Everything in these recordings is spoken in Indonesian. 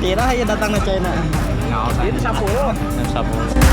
Tira ya datang ke China. Itu 10. 10.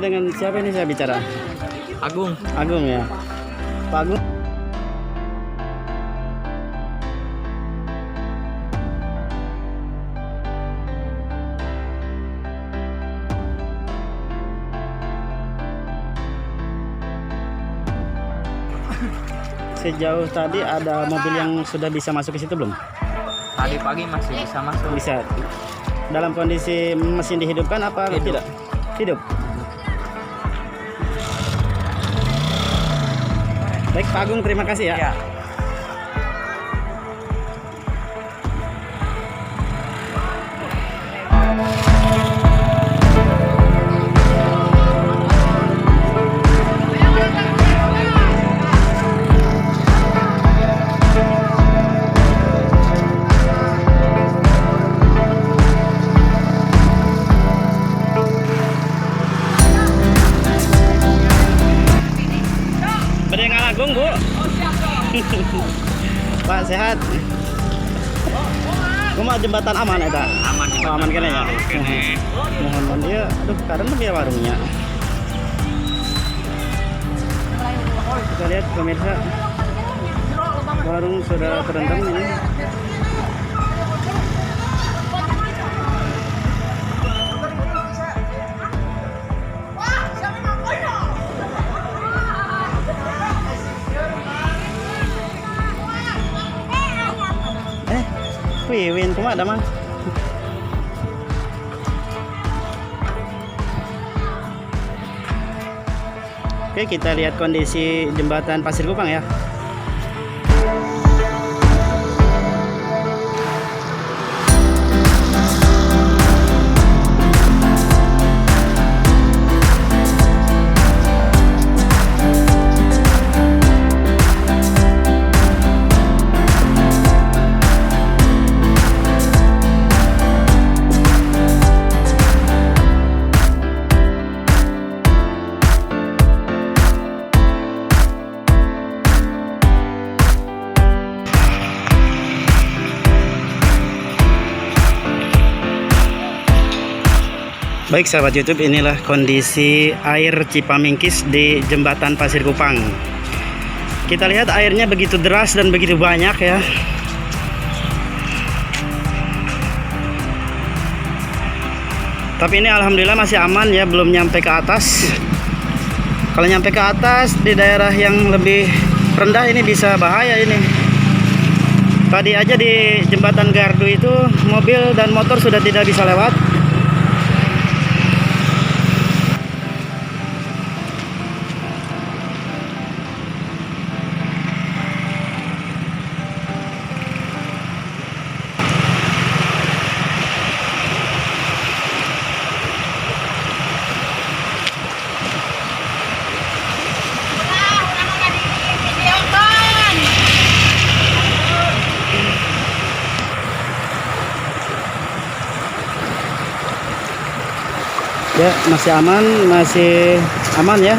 dengan siapa ini saya bicara? Agung. Agung ya. Pak Agung. Sejauh tadi ada mobil yang sudah bisa masuk ke situ belum? Tadi pagi masih bisa masuk. Bisa. Dalam kondisi mesin dihidupkan apa Hidup. tidak? Hidup. Baik Pak Agung, terima kasih ya. Ya. Bedeng Agung, Bu. Pak sehat. Kuma jembatan aman eta. Aman. Oh, aman kene ya. Kene. Mohon dia, aduh karena dia warungnya. Kita lihat pemirsa, warung sudah terendam ini. Wiwin kuma ada mang. Oke, kita lihat kondisi jembatan Pasir Kupang ya. Baik sahabat YouTube, inilah kondisi air Cipamingkis di jembatan Pasir Kupang. Kita lihat airnya begitu deras dan begitu banyak ya. Tapi ini alhamdulillah masih aman ya, belum nyampe ke atas. Kalau nyampe ke atas di daerah yang lebih rendah ini bisa bahaya ini. Tadi aja di jembatan Gardu itu mobil dan motor sudah tidak bisa lewat. Ya, masih aman ya.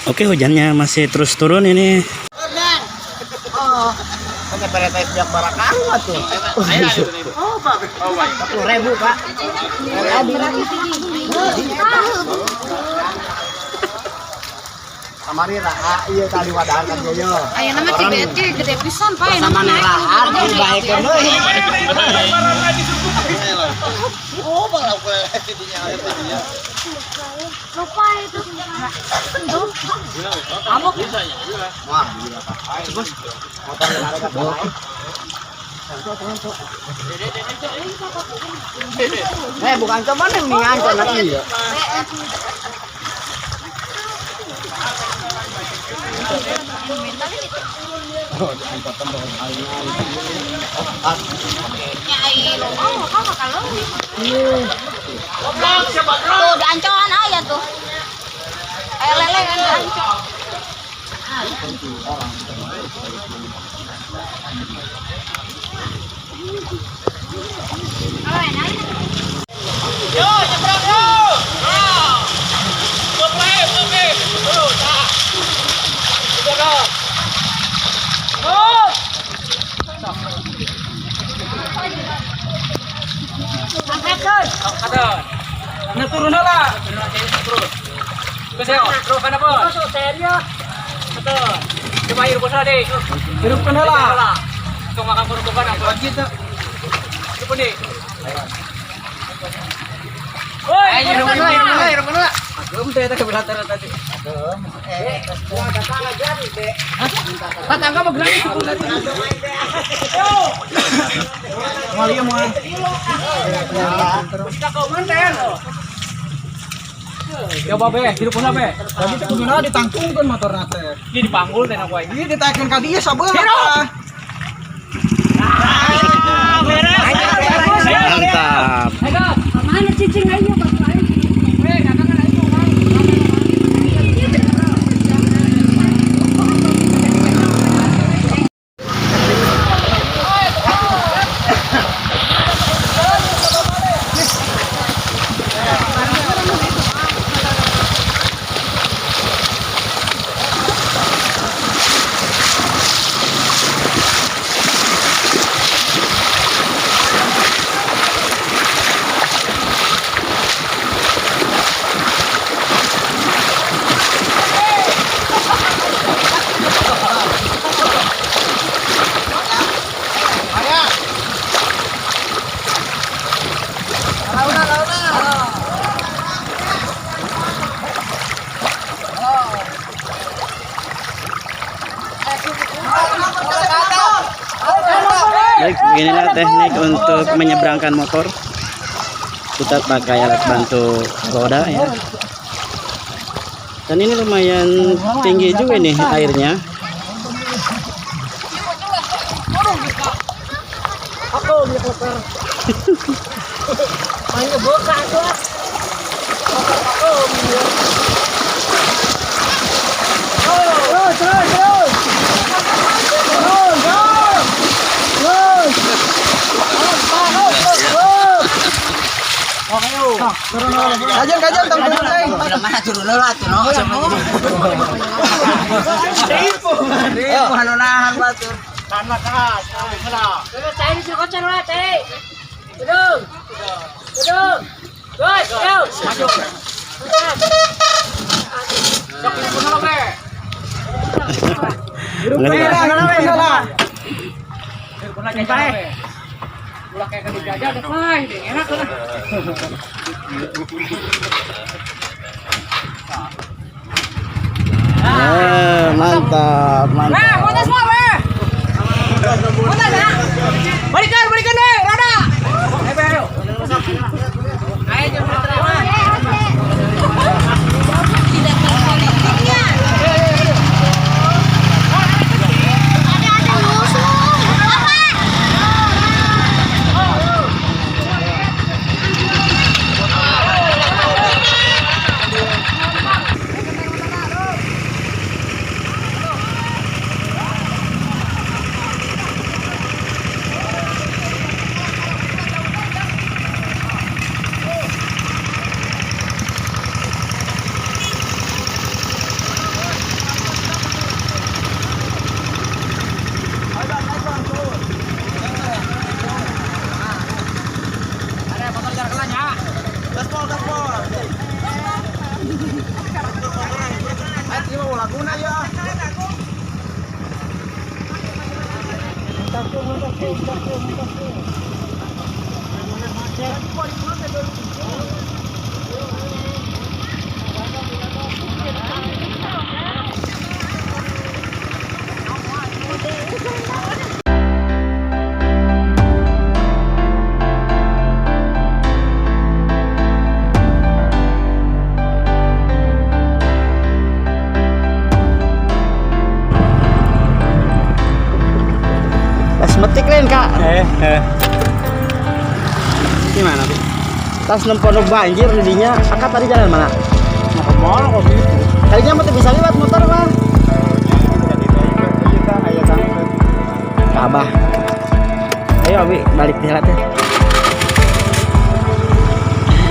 Oke, hujannya masih terus turun ini. Pakai peretes yang barakan tuh. Oh, Pak. 40.000, Pak. Kamari lah, iya tadi wadahan kan yo. Aya nama Tibet gede pisan, Pak. Sama nerahan baikkeun deui. Oh, balap gue dinya dinya. Lupa itu. Kamu Wah, gila Pak. Bos. Motor ada ka tuh. Bukan cuman yang ngantor lagi ya. Tuh di Ancoan aya tuh. Aya lele kan di Ancol. Yo, nyebrang yo. Oke. Tuh, tak. Udah. Oh. Angkatkeun. Nah, turun lah. Terus. Terus kan apa? Serius. Betul. Coba hirup deh. Hirup lah. Kau makan peruntukan apa? Gitu. Hirup nih. Woi, hirup dulu. Belum deh tadi belakang tadi. Datang aja nih, Dek. Datang kamu gerak itu tadi. Yo. Mali mau. Kita kau manten. Ya babe, hirup pun be. Tadi kudunya ditangkungkeun motorna teh. Ini dipanggul teh aku ini ditakeun ka dieu sabeula. Mantap. Mana cicing aja batu aja. Baik, beginilah teknik untuk menyeberangkan motor. Kita pakai alat bantu roda ya. Dan ini lumayan tinggi juga nih airnya. Aku dia koper. Main buka tuh. Terus. Kajian tampil teh. Mana turun lah tuh. Ibu hanunahan batur. Tanah keras, keras. Cai di sini kocan lah, Cai. Duduk. Guys, ayo. Maju. Sok ibu nolo be. Ulah kayak kali jajah deh, enak lah. Mantap. Muntah semua, be. Muntah ya. Balikan deh, roda. Ayo. Ayo jangan terlalu. Tidak terkoneksinya. Ada musuh. Apa? Laguna ya. Tas metik lain kak. Gimana tuh? Tas nempono banjir didinya. Akak tadi jalan mana? Mau ke mall kok gitu. Tadinya mah bisa lewat motor bang. Ke Abah. Ayo Abi balik di ya.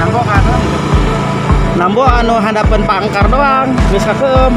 Nambok kan? Nambo anu hadapan pangkar doang. Geus kakeum.